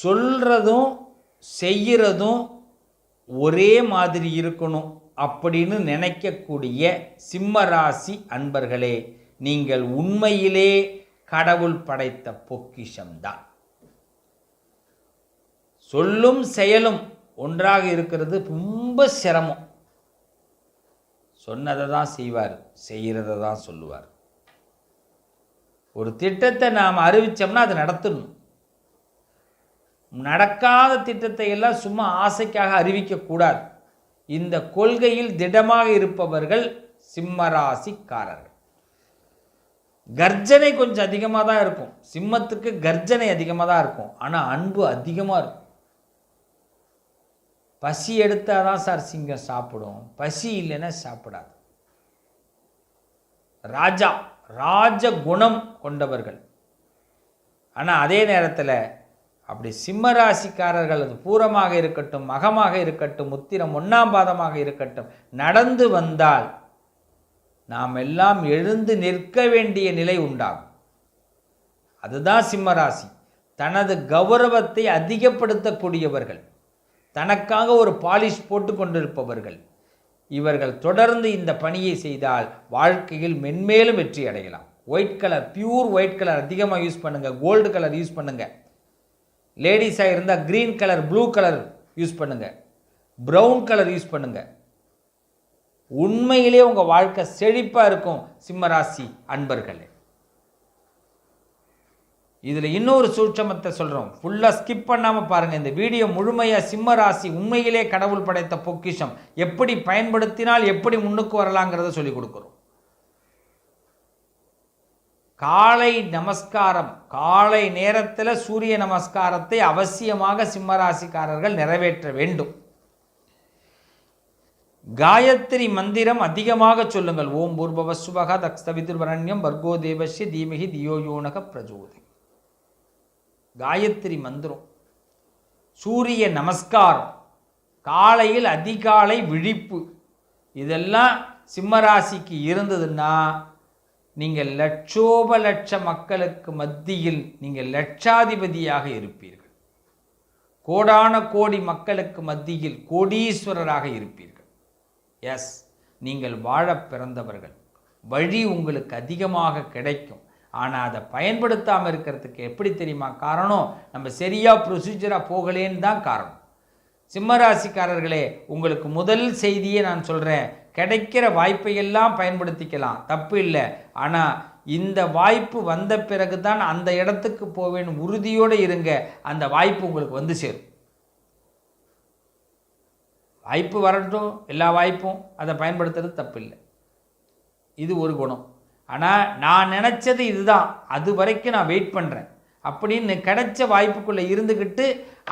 சொல்கிறதும் செய்கிறதும் ஒரே மாதிரி இருக்கணும் அப்படின்னு நினைக்கக்கூடிய சிம்மராசி அன்பர்களே, நீங்கள் உண்மையிலே கடவுள் படைத்த பொக்கிஷம்தான். சொல்லும் செயலும் ஒன்றாக இருக்கிறது ரொம்ப சிரமம். சொன்னதை தான் செய்வார், செய்கிறத தான் சொல்லுவார். ஒரு திட்டத்தை நாம் அறிவித்தோம்னா அதை நடத்தணும். நடக்காத திட்டத்தை எல்லாம் சும்மா ஆசைக்காக அறிவிக்கக்கூடாது. இந்த கொள்கையில் திடமாக இருப்பவர்கள் சிம்மராசிக்காரர்கள். கர்ஜனை கொஞ்சம் அதிகமாக தான் இருக்கும். சிம்மத்துக்கு கர்ஜனை அதிகமாக தான் இருக்கும், ஆனால் அன்பு அதிகமாக இருக்கும். பசி எடுத்தால் தான் சார் சிங்கம் சாப்பிடும், பசி இல்லைன்னா சாப்பிடாது. ராஜ குணம் கொண்டவர்கள். ஆனால் அதே நேரத்தில் அப்படி சிம்மராசிக்காரர்கள், அது பூரமாக இருக்கட்டும், மகமாக இருக்கட்டும், உத்திரம் 1ஆம் பாதமாக இருக்கட்டும், நடந்து வந்தால் நாம் எல்லாம் எழுந்து நிற்க வேண்டிய நிலை உண்டாகும். அதுதான் சிம்மராசி. தனது கௌரவத்தை அதிகப்படுத்தக்கூடியவர்கள், தனக்காக ஒரு பாலிஷ் போட்டு கொண்டிருப்பவர்கள். இவர்கள் தொடர்ந்து இந்த பணியை செய்தால் வாழ்க்கையில் மென்மேலும் வெற்றி அடையலாம். White colour, pure white colour அதிகமாக யூஸ் பண்ணுங்கள். கோல்டு கலர் யூஸ் பண்ணுங்கள். லேடிஸாக இருந்தால் green colour, blue colour use பண்ணுங்கள். ப்ரௌன் கலர் யூஸ் பண்ணுங்கள். உண்மையிலே உங்கள் வாழ்க்கை செழிப்பாக இருக்கும் சிம்மராசி அன்பர்களே. இதில் இன்னொரு சூட்சமத்தை சொல்கிறோம், ஃபுல்லாக ஸ்கிப் பண்ணாமல் பாருங்கள். இந்த வீடியோ முழுமையாக சிம்மராசி உண்மையிலே கடவுள் படைத்த பொக்கிஷம், எப்படி பயன்படுத்தினால் எப்படி முன்னுக்கு வரலாங்கிறத சொல்லிக் கொடுக்குறோம். காலை நமஸ்காரம், காலை நேரத்தில் சூரிய நமஸ்காரத்தை அவசியமாக சிம்மராசிக்காரர்கள் நிறைவேற்ற வேண்டும். காயத்ரி மந்திரம் அதிகமாக சொல்லுங்கள். ஓம் பூர்பவ சுபக தக்ஸ்தவிதுர்வரண்யம் வர்கோ தேவஸ்ய தீமகி தியோயோனக பிரஜோதி. காயத்ரி மந்திரம், சூரிய நமஸ்காரம், காலையில் அதிகாலை விழிப்பு, இதெல்லாம் சிம்மராசிக்கு இருந்ததுன்னா நீங்கள் லட்சோப லட்ச மக்களுக்கு மத்தியில் நீங்கள் லட்சாதிபதியாக இருப்பீர்கள். கோடான கோடி மக்களுக்கு மத்தியில் கோடீஸ்வரராக இருப்பீர்கள். எஸ், நீங்கள் வாழ பிறந்தவர்கள். வழி உங்களுக்கு அதிகமாக கிடைக்கும். ஆனால் அதை பயன்படுத்தாமல் இருக்கிறதுக்கு எப்படி தெரியுமா காரணம்? நம்ம சரியாக ப்ரொசீஜராக போகலேன்னு தான் காரணம். சிம்மராசிக்காரர்களே, உங்களுக்கு முதல் செய்தியை நான் சொல்கிறேன், கிடைக்கிற வாய்ப்பையெல்லாம் பயன்படுத்திக்கலாம், தப்பு இல்லை. ஆனால் இந்த வாய்ப்பு வந்த பிறகு தான் அந்த இடத்துக்கு போவேன்னு உறுதியோடு இருங்க. அந்த வாய்ப்பு உங்களுக்கு வந்து சேரும். வாய்ப்பு வரட்டும், எல்லா வாய்ப்பும் அதை பயன்படுத்துறது தப்பு இல்லை. இது ஒரு குணம். ஆனால் நான் நினச்சது இதுதான், அது வரைக்கும் நான் வெயிட் பண்ணுறேன் அப்படின்னு கிடைச்ச வாய்ப்புக்குள்ளே இருந்துக்கிட்டு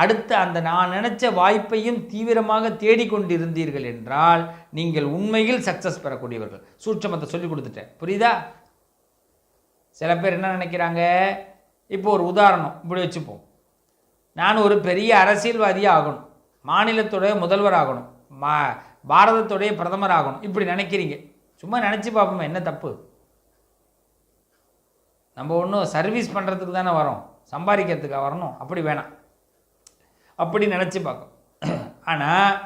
அடுத்த அந்த நான் நினச்ச வாய்ப்பையும் தீவிரமாக தேடிக்கொண்டிருந்தீர்கள் என்றால் நீங்கள் உண்மையில் சக்ஸஸ் பெறக்கூடியவர்கள். சூட்சமத்தை சொல்லி கொடுத்துட்டேன், புரியுதா? சில பேர் என்ன நினைக்கிறாங்க, இப்போ ஒரு உதாரணம் இப்படி வச்சுப்போம். நான் ஒரு பெரிய அரசியல்வாதியாக ஆகணும், மாநிலத்துடைய முதல்வர் ஆகணும், பாரதத்துடைய பிரதமர் ஆகணும், இப்படி நினைக்கிறீங்க. சும்மா நினச்சி பார்ப்போமே, என்ன தப்பு? நம்ம ஒன்றும் சர்வீஸ் பண்ணுறதுக்கு தானே வரோம், சம்பாதிக்கிறதுக்காக வரணும், அப்படி வேணாம். அப்படி நினச்சி பார்க்கும். ஆனால்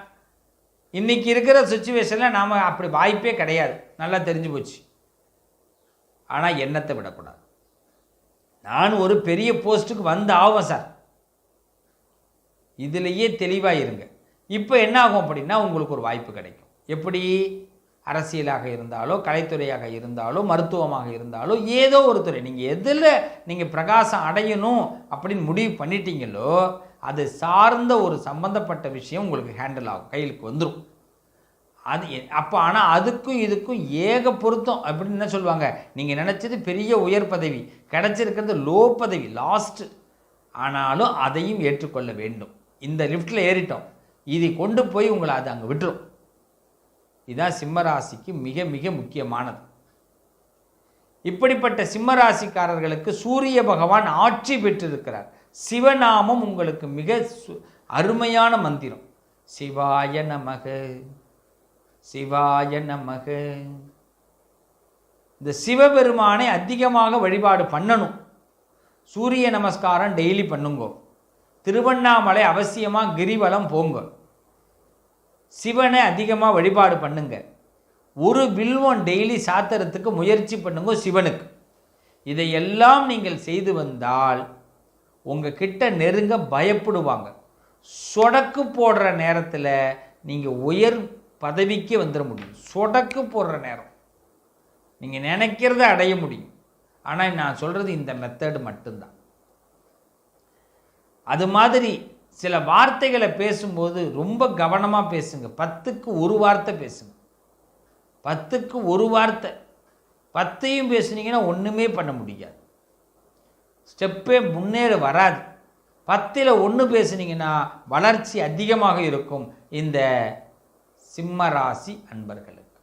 இன்றைக்கி இருக்கிற சுச்சுவேஷனில் நாம் அப்படி வாய்ப்பே கிடையாது, நல்லா தெரிஞ்சு போச்சு. ஆனால் எண்ணத்தை விடக்கூடாது. நான் ஒரு பெரிய போஸ்ட்டுக்கு வந்து ஆகும் சார், இதிலேயே தெளிவாக இருங்க. இப்போ என்ன ஆகும் அப்படின்னா, உங்களுக்கு ஒரு வாய்ப்பு கிடைக்கும். எப்படி? அரசியலாக இருந்தாலோ, கலைத்துறையாக இருந்தாலோ, மருத்துவமாக இருந்தாலோ, ஏதோ ஒரு துறை, நீங்கள் எதில் நீங்கள் பிரகாசம் அடையணும் அப்படின்னு முடிவு பண்ணிட்டீங்களோ அது சார்ந்த ஒரு சம்பந்தப்பட்ட விஷயம் உங்களுக்கு ஹேண்டில் ஆகும், கையிலுக்கு வந்துடும். அது அப்போ ஆனால் அதுக்கும் இதுக்கும் ஏக பொருத்தம். அப்படின்னு என்ன சொல்லுவாங்க, நீங்கள் நினச்சது பெரிய உயர் பதவி, கிடச்சிருக்கிறது லோ பதவி, லாஸ்ட்டு. ஆனாலும் அதையும் ஏற்றுக்கொள்ள வேண்டும். இந்த லிஃப்ட்டில் ஏறிட்டோம், இதை கொண்டு போய் உங்களை அது அங்கே விட்டுரும். இதுதான் சிம்மராசிக்கு மிக மிக முக்கியமானது. இப்படிப்பட்ட சிம்மராசிக்காரர்களுக்கு சூரிய பகவான் ஆட்சி பெற்றிருக்கிறார். சிவநாமம் உங்களுக்கு மிக அருமையான மந்திரம். சிவாய நமக, சிவாய நமக. இந்த சிவபெருமானை அதிகமாக வழிபாடு பண்ணணும். சூரிய நமஸ்காரம் டெய்லி பண்ணுங்கோ. திருவண்ணாமலை அவசியமாக கிரிவலம் போங்க. சிவனை அதிகமாக வழிபாடு பண்ணுங்க. ஒரு வில்வம் டெய்லி சாத்திரத்துக்கு முயற்சி பண்ணுங்க சிவனுக்கு. இதையெல்லாம் நீங்கள் செய்து வந்தால் உங்கள் கிட்ட நெருங்க பயப்படுவாங்க. சொடக்கு போடுற நேரத்தில் நீங்கள் உயர் பதவிக்கு வந்துட முடியும். சொடக்கு போடுற நேரம் நீங்கள் நினைக்கிறத அடைய முடியும். ஆனால் நான் சொல்கிறது இந்த மெத்தடு மட்டும்தான். அது மாதிரி சில வார்த்தைகளை பேசும்போது ரொம்ப கவனமாக பேசுங்க. 10க்கு 1 வார்த்தை பேசுங்க. 10க்கு 1 வார்த்தை. 10ஐயும் பேசுனீங்கன்னா ஒன்றுமே பண்ண முடியாது. ஸ்டெப்பே முன்னேற வராது. 10ல் 1 பேசுனீங்கன்னா வளர்ச்சி அதிகமாக இருக்கும். இந்த சிம்ம ராசி அன்பர்களுக்கு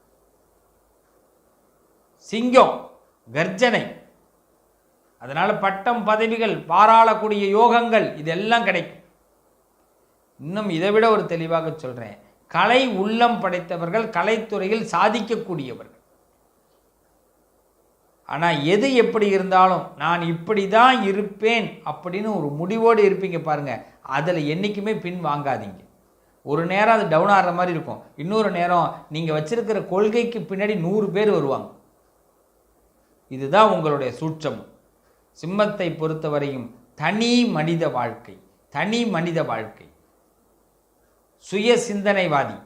சிங்கம் கர்ஜனை. அதனால் பட்டம் பதவிகள் பாராளக்கூடிய யோகங்கள் இதெல்லாம் கிடைக்கும். இன்னும் இதை விட ஒரு தெளிவாக சொல்கிறேன். கலை உள்ளம் படைத்தவர்கள், கலைத்துறையில் சாதிக்கக்கூடியவர்கள். ஆனால் எது எப்படி இருந்தாலும் நான் இப்படி தான் இருப்பேன் அப்படின்னு ஒரு முடிவோடு இருப்பீங்க பாருங்கள். அதில் என்றைக்குமே பின் வாங்காதீங்க. ஒரு நேரம் அது டவுன் ஆகிற மாதிரி இருக்கும். இன்னொரு நேரம் நீங்கள் வச்சிருக்கிற கொள்கைக்கு பின்னாடி 100 பேர் வருவாங்க. இதுதான் உங்களுடைய சூட்சம். சிம்மத்தை பொறுத்தவரையும் தனி மனித வாழ்க்கை, தனி மனித வாழ்க்கை, சுய சிந்தனைவாதி,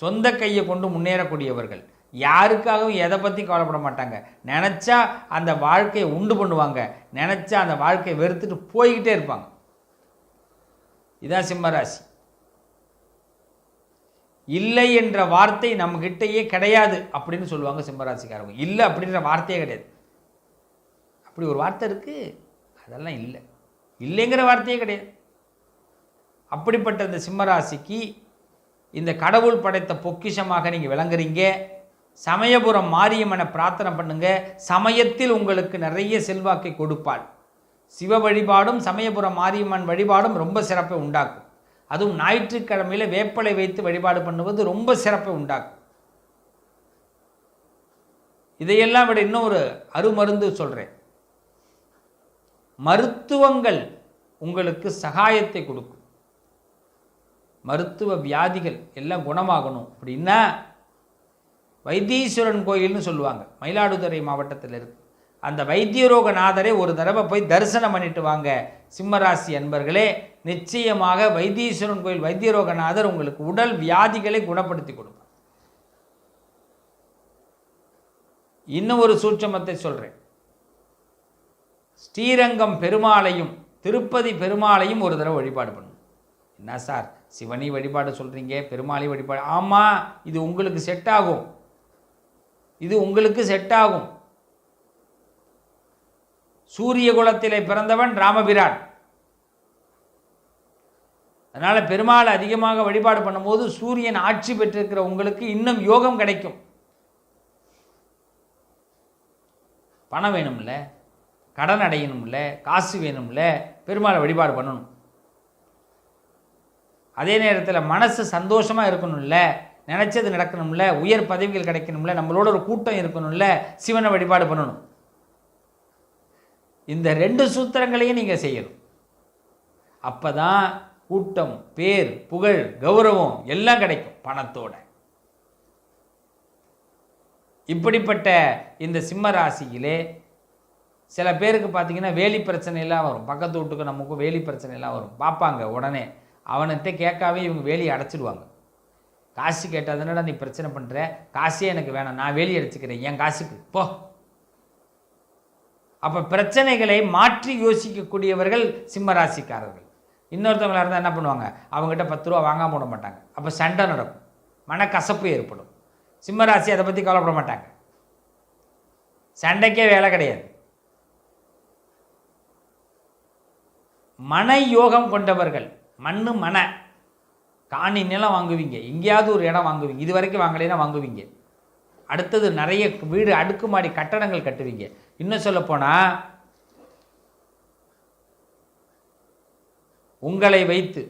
சொந்த கையை கொண்டு முன்னேறக்கூடியவர்கள். யாருக்காகவும் எதை பற்றி கவலைப்பட மாட்டாங்க. நினச்சா அந்த வாழ்க்கையை உண்டு பண்ணுவாங்க, நினச்சா அந்த வாழ்க்கையை வெறுத்துட்டு போய்கிட்டே இருப்பாங்க. இதுதான் சிம்மராசி. இல்லை என்ற வார்த்தை நம்மகிட்டயே கிடையாது அப்படின்னு சொல்லுவாங்க சிம்மராசிக்காரங்க. இல்லை அப்படின்ற வார்த்தையே கிடையாது. அப்படி ஒரு வார்த்தை இருக்குது, அதெல்லாம் இல்லை. இல்லைங்கிற வார்த்தையே கிடையாது. அப்படிப்பட்ட இந்த சிம்மராசிக்கு இந்த கடவுள் படைத்த பொக்கிஷமாக நீங்கள் விளங்குறீங்க. சமயபுரம் மாரியம்மனை பிரார்த்தனை பண்ணுங்க. சமயத்தில் உங்களுக்கு நிறைய செல்வாக்கை கொடுப்பாள். சிவ வழிபாடும் சமயபுரம் மாரியம்மன் வழிபாடும் ரொம்ப சிறப்பை உண்டாக்கும். அதுவும் ஞாயிற்றுக்கிழமையில் வேப்பலை வைத்து வழிபாடு பண்ணுவது ரொம்ப சிறப்பை உண்டாக்கும். இதையெல்லாம் விட இன்னும் ஒரு அருமருந்து சொல்கிறேன். மருத்துவங்கள் உங்களுக்கு சகாயத்தை கொடுக்கும். மருத்துவ வியாதிகள் எல்லாம் குணமாகணும் அப்படின்னா வைத்தீஸ்வரன் கோயில்னு சொல்லுவாங்க, மயிலாடுதுறை மாவட்டத்தில் இருக்கு. அந்த வைத்தியரோகநாதரை ஒரு தடவை போய் தரிசனம் பண்ணிட்டு வாங்க சிம்மராசி அன்பர்களே. நிச்சயமாக வைத்தீஸ்வரன் கோயில் வைத்தியரோகநாதர் உங்களுக்கு உடல் வியாதிகளை குணப்படுத்தி கொடுப்பார். இன்னும் ஒரு சூட்சமத்தை சொல்கிறேன். ஸ்ரீரங்கம் பெருமாளையும் திருப்பதி பெருமாளையும் ஒரு தடவை வழிபாடு பண்ணணும். என்ன சார் சிவனி வழிபாடு சொல்கிறீங்க, பெருமாளை வழிபாடு? ஆமாம், இது உங்களுக்கு செட் ஆகும். இது உங்களுக்கு செட் ஆகும். சூரிய குலத்திலே பிறந்தவன் ராமபிரான். அதனால் பெருமாளை அதிகமாக வழிபாடு பண்ணும்போது சூரியன் ஆட்சி பெற்றிருக்கிற உங்களுக்கு இன்னும் யோகம் கிடைக்கும். பணம் வேணும்ல, கடன் அடையணும்ல, காசு வேணும்ல, பெருமாளை வழிபாடு பண்ணணும். அதே நேரத்தில் மனசு சந்தோஷமாக இருக்கணும்ல, நினச்சது நடக்கணும்ல, உயர் பதவிகள் கிடைக்கணும்ல, நம்மளோட ஒரு கூட்டம் இருக்கணும்ல, சிவனை வழிபாடு பண்ணணும். இந்த 2 சூத்திரங்களையும் நீங்கள் செய்யணும். அப்போ தான் கூட்டம், பேர், புகழ், கௌரவம் எல்லாம் கிடைக்கும் பணத்தோட. இப்படிப்பட்ட இந்த சிம்ம ராசியிலே சில பேருக்கு பார்த்தீங்கன்னா வேலி பிரச்சனையெல்லாம் வரும். பக்கத்து வீட்டுக்கு நமக்கும் வேலி பிரச்சனையெல்லாம் வரும். பார்ப்பாங்க உடனே, அவன்கிட்ட கேட்காவே இவங்க வேலியை அடைச்சிடுவாங்க. காசு கேட்டால் நீ பிரச்சனை பண்ணுற, காசே எனக்கு வேணாம், நான் வேலி அடைச்சிக்கிறேன், என் காசுக்கு போ. அப்போ பிரச்சனைகளை மாற்றி யோசிக்கக்கூடியவர்கள் சிம்மராசிக்காரர்கள். இன்னொருத்தவங்களாக இருந்தால் என்ன பண்ணுவாங்க, அவங்ககிட்ட 10 ரூபா வாங்காமல் விட மாட்டாங்க. அப்போ சண்டை நடக்கும், மனக்கசப்பு ஏற்படும். சிம்மராசி அதை பற்றி கவலைப்பட மாட்டாங்க. சண்டைக்கே வேலை கிடையாது. மன யோகம் கொண்டவர்கள், மண்ணு மன காணி நிலம் வாங்குவீங்க, எங்கேயாவது ஒரு இடம் வாங்குவீங்க. இது வரைக்கும் வாங்கலைன்னா வாங்குவீங்க. அடுத்தது நிறைய வீடு அடுக்குமாடி கட்டடங்கள் கட்டுவீங்க. இன்னும் சொல்லப்போனால் உங்களை வைத்து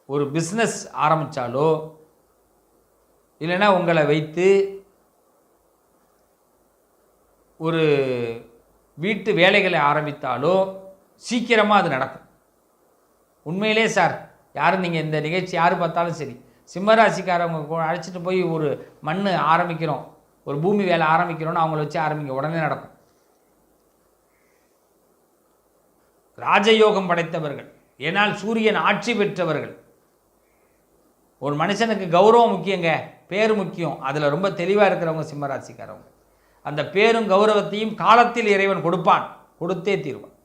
ஒரு பிஸ்னஸ் ஆரம்பித்தாலோ இல்லைன்னா உங்களை வைத்து ஒரு வீட்டு வேலைகளை ஆரம்பித்தாலோ சீக்கிரமாக அது நடக்கும். உண்மையிலே சார், யாரும் நீங்கள் இந்த நிகழ்ச்சி யார் பார்த்தாலும் சரி, சிம்மராசிக்காரவங்க அழைச்சிட்டு போய் ஒரு மண் ஆரம்பிக்கிறோம், ஒரு பூமி வேலை ஆரம்பிக்கிறோன்னு அவங்கள வச்சு ஆரம்பிங்க, உடனே நடக்கும். ராஜயோகம் படைத்தவர்கள், ஏனால் சூரியன் ஆட்சி பெற்றவர்கள். ஒரு மனுஷனுக்கு கௌரவம் முக்கியங்க, பேர் முக்கியம். அதில் ரொம்ப தெளிவாக இருக்கிறவங்க சிம்மராசிக்காரவங்க. அந்த பேரும் கௌரவத்தையும் காலத்தில் இறைவன் கொடுப்பான், கொடுத்தே தீர்வான்.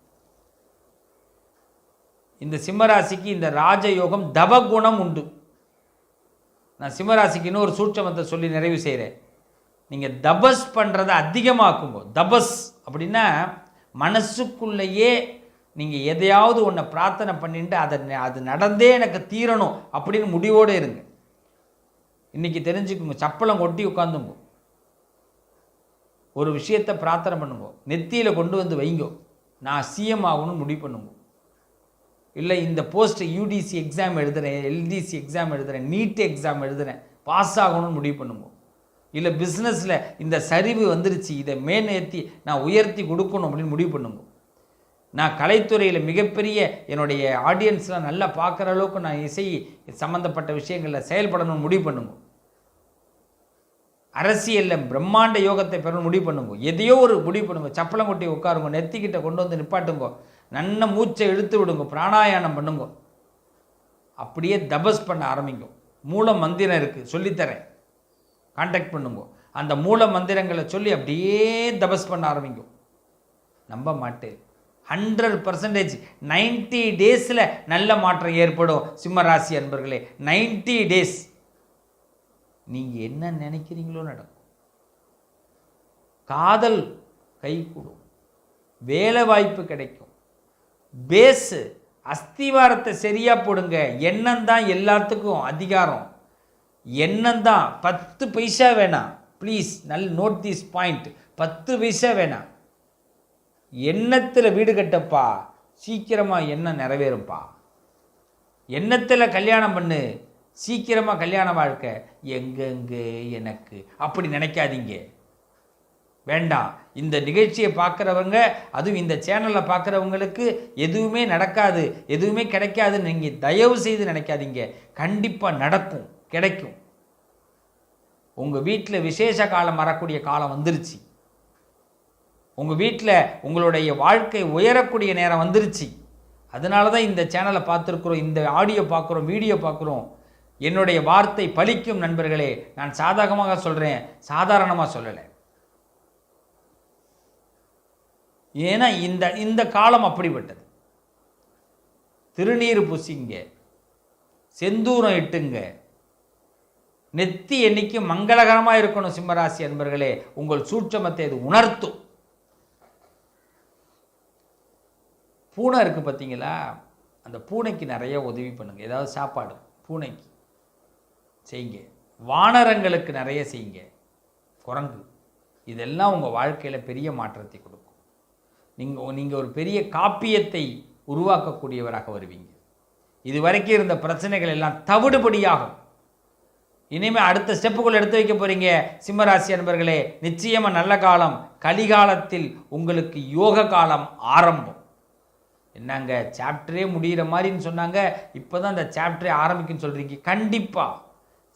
இந்த சிம்மராசிக்கு இந்த ராஜயோகம் தவகுணம் உண்டு. நான் சிம்மராசிக்கு இன்னொரு சூட்சமத்தை சொல்லி நிறைவு செய்கிறேன். நீங்கள் தபஸ் பண்ணுறதை அதிகமாக்குங்க. தபஸ் அப்படின்னா மனசுக்குள்ளேயே நீங்கள் எதையாவது ஒன்றை பிரார்த்தனை பண்ணிட்டு அது நடந்தே எனக்கு தீரணும் அப்படின்னு முடிவோடு இருங்க. இன்றைக்கி தெரிஞ்சுக்குங்க, சப்பளம் கொட்டி உட்காந்துங்க, ஒரு விஷயத்தை பிரார்த்தனை பண்ணுங்க, நெத்தியில் கொண்டு வந்து வைங்கோ, நான் சிஎம் ஆகணும்னு முடிவு பண்ணுங்க. இல்லை இந்த போஸ்ட் யூடிசி எக்ஸாம் எழுதுகிறேன், எல்டிசி எக்ஸாம் எழுதுகிறேன், நீட் எக்ஸாம் எழுதுகிறேன், பாஸ் ஆகணும்னு முடிவு பண்ணுங்க. இல்லை பிஸ்னஸில் இந்த சரிவு வந்துருச்சு, இதை மேலேற்றி நான் உயர்த்தி கொடுக்கணும் அப்படின்னு முடிவு பண்ணுங்க. நான் கலைத்துறையில் மிகப்பெரிய என்னுடைய ஆடியன்ஸ்லாம் நல்லா பார்க்குற அளவுக்கு நான் இசை சம்மந்தப்பட்ட விஷயங்களில் செயல்படணும்னு முடிவு பண்ணுங்க. அரசியலில் பிரம்மாண்ட யோகத்தை பெறணும் முடிவு பண்ணுங்க. எதையோ ஒரு முடிவு பண்ணுங்க. சப்பளம் கொட்டி உட்காருங்க, நெத்திக்கிட்ட கொண்டு வந்து நிப்பாட்டுங்க, நல்ல மூச்சை இழுத்து விடுங்க, பிராணாயாமம் பண்ணுங்க, அப்படியே தபஸ் பண்ண ஆரம்பிங்க. மூல மந்திரம் இருக்குது, சொல்லித்தரேன், கான்டாக்ட் பண்ணுங்க. அந்த மூல மந்திரங்களை சொல்லி அப்படியே தபஸ் பண்ண ஆரம்பிங்க. நம்ப மாட்டேன், 100% 90 டேஸில் நல்ல மாற்றம் ஏற்படும். சிம்மராசி அன்பர்களே, 90 டேஸ் நீங்கள் என்ன நினைக்கிறீங்களோ நடக்கும். காதல் கைகூடும், வேலை வாய்ப்பு கிடைக்கும். பேஸு அஸ்திவாரத்தை சரியாக போடுங்க. எண்ணம் தான் எல்லாத்துக்கும் அதிகாரம். எண்ணம் தான். 10 பைசா வேணாம், ப்ளீஸ் நல்ல நோட் திஸ் பாயிண்ட். 10 பைசா வேணாம். எண்ணத்தில் வீடு கட்டப்பா, சீக்கிரமாக எண்ணம் நிறைவேறும்பா. எண்ணத்தில் கல்யாணம் பண்ணு, சீக்கிரமாக கல்யாண வாழ்க்கை. எங்கெங்கே எனக்கு அப்படி நினைக்காதீங்க, வேண்டாம். இந்த நிகழ்ச்சியை பார்க்குறவங்க, அதுவும் இந்த சேனலில் பார்க்குறவங்களுக்கு எதுவுமே நடக்காது, எதுவுமே கிடைக்காதுன்னு நீங்கள் தயவு செய்து நினைக்காதீங்க. கண்டிப்பாக நடக்கும், கிடைக்கும். உங்கள் வீட்டில் விசேஷ காலம் வரக்கூடிய காலம் வந்துருச்சு. உங்கள் வீட்டில் உங்களுடைய வாழ்க்கை உயரக்கூடிய நேரம் வந்துருச்சு. அதனால தான் இந்த சேனலை பார்த்துருக்குறோம், இந்த ஆடியோ பார்க்குறோம், வீடியோ பார்க்குறோம். என்னுடைய வார்த்தை பலிக்கும் நண்பர்களே. நான் சாதகமாக சொல்கிறேன், சாதாரணமாக சொல்லலை. ஏன்னா இந்த காலம் அப்படிப்பட்டது. திருநீர் பூசிங்க, செந்தூரம் இட்டுங்க, நெத்தி என்னைக்கு மங்களகரமாக இருக்கணும். சிம்மராசி அன்பர்களே, உங்கள் சூட்சமத்தை இது உணர்த்தும். பூனை இருக்குது பார்த்தீங்களா, அந்த பூனைக்கு நிறைய உதவி பண்ணுங்கள். ஏதாவது சாப்பாடு பூனைக்கு செய்யுங்க. வானரங்களுக்கு நிறைய செய்யுங்க. குரங்கு, இதெல்லாம் உங்கள் வாழ்க்கையில் பெரிய மாற்றத்தை கொடுக்கும். நீங்கள் ஒரு பெரிய காப்பியத்தை உருவாக்கக்கூடியவராக வருவீங்க. இது வரைக்கும் இருந்த பிரச்சனைகள் எல்லாம் தவிடுபடியாகும். இனிமேல் அடுத்த ஸ்டெப்புக்குள்ள எடுத்து வைக்க போகிறீங்க சிம்மராசி அன்பர்களே. நிச்சயமாக நல்ல காலம். கலிகாலத்தில் உங்களுக்கு யோக காலம் ஆரம்பம். என்னங்க சாப்டரே முடிகிற மாதிரின்னு சொன்னாங்க, இப்போ தான் அந்த சாப்டரே ஆரம்பிக்குன்னு சொல்கிறீங்க. கண்டிப்பாக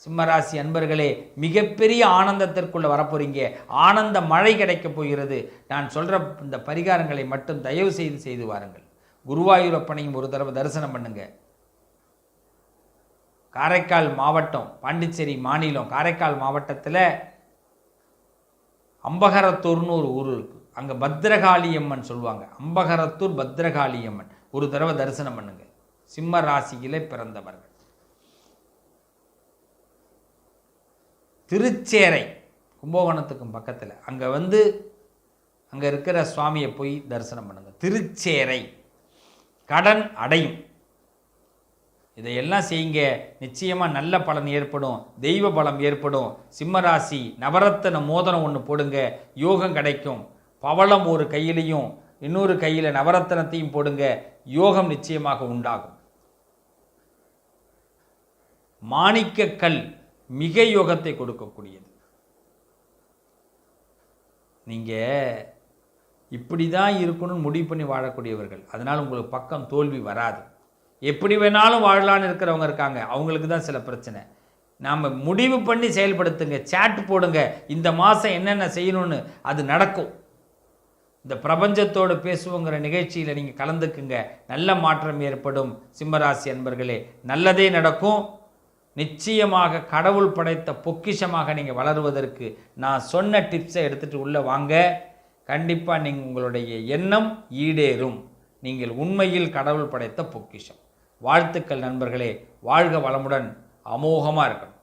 சிம்மராசி அன்பர்களே, மிகப்பெரிய ஆனந்தத்திற்குள்ளே வரப்போகிறீங்க. ஆனந்த மழை கிடைக்க போகிறது. நான் சொல்கிற இந்த பரிகாரங்களை மட்டும் தயவு செய்து வாருங்கள். குருவாயூரப்பனையும் ஒரு தடவை தரிசனம் பண்ணுங்க. காரைக்கால் மாவட்டம், பாண்டிச்சேரி மாநிலம், காரைக்கால் மாவட்டத்தில் அம்பகரத்தூர்னு ஒரு ஊர் இருக்குது. அங்கே பத்ரகாளியம்மன் சொல்லுவாங்க. அம்பகரத்தூர் பத்ரகாளியம்மன் ஒரு தடவை தரிசனம் பண்ணுங்க. சிம்ம ராசியிலே பிறந்தவர்கள். திருச்சேரை, கும்பகோணத்துக்கும் பக்கத்தில், அங்கே இருக்கிற சுவாமியை போய் தரிசனம் பண்ணுங்க. திருச்சேரை கடன் அடையும். இதையெல்லாம் செய்யுங்க, நிச்சயமாக நல்ல பலன் ஏற்படும், தெய்வ பலம் ஏற்படும். சிம்மராசி நவரத்தன மோதிரம் ஒன்று போடுங்க, யோகம் கிடைக்கும். பவளம் ஒரு கையிலையும் இன்னொரு கையில் நவரத்தனத்தையும் போடுங்க, யோகம் நிச்சயமாக உண்டாகும். மாணிக்கக்கல் மிக யோகத்தை கொடுக்கக்கூடியது. நீங்கள் இப்படி தான் இருக்கணும்னு முடிவு பண்ணி வாழக்கூடியவர்கள். அதனால் உங்களுக்கு பக்கம் தோல்வி வராது. எப்படி வேணாலும் வாழலான்னு இருக்கிறவங்க இருக்காங்க, அவங்களுக்கு தான் சில பிரச்சனை. நாம் முடிவு பண்ணி செயல்படுத்துங்க, சேட் போடுங்க, இந்த மாதம் என்னென்ன செய்யணும்னு, அது நடக்கும். இந்த பிரபஞ்சத்தோடு பேசுவோங்கிற நிகழ்ச்சியில் நீங்கள் கலந்துக்குங்க, நல்ல மாற்றம் ஏற்படும். சிம்மராசி அன்பர்களே, நல்லதே நடக்கும். நிச்சயமாக கடவுள் படைத்த பொக்கிஷமாக நீங்கள் வளருவதற்கு நான் சொன்ன டிப்ஸை எடுத்துகிட்டு உள்ளே வாங்க. கண்டிப்பாக நீங்கள் உங்களுடைய எண்ணம் ஈடேறும். நீங்கள் உண்மையில் கடவுள் படைத்த பொக்கிஷம். வாழ்த்துக்கள் நண்பர்களே, வாழ்க வளமுடன், அமோகமாக இருக்கணும்.